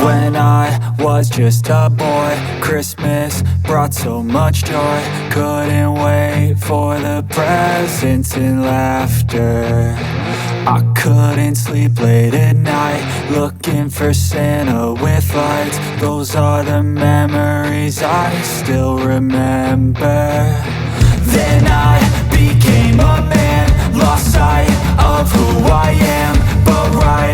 When I was just a boy, Christmas brought so much joy. Couldn't wait for the presents and laughter. I couldn't sleep late at night, looking for Santa with lights. Those are the memories I still remember. Then I became a man, lost sight of who I am. But right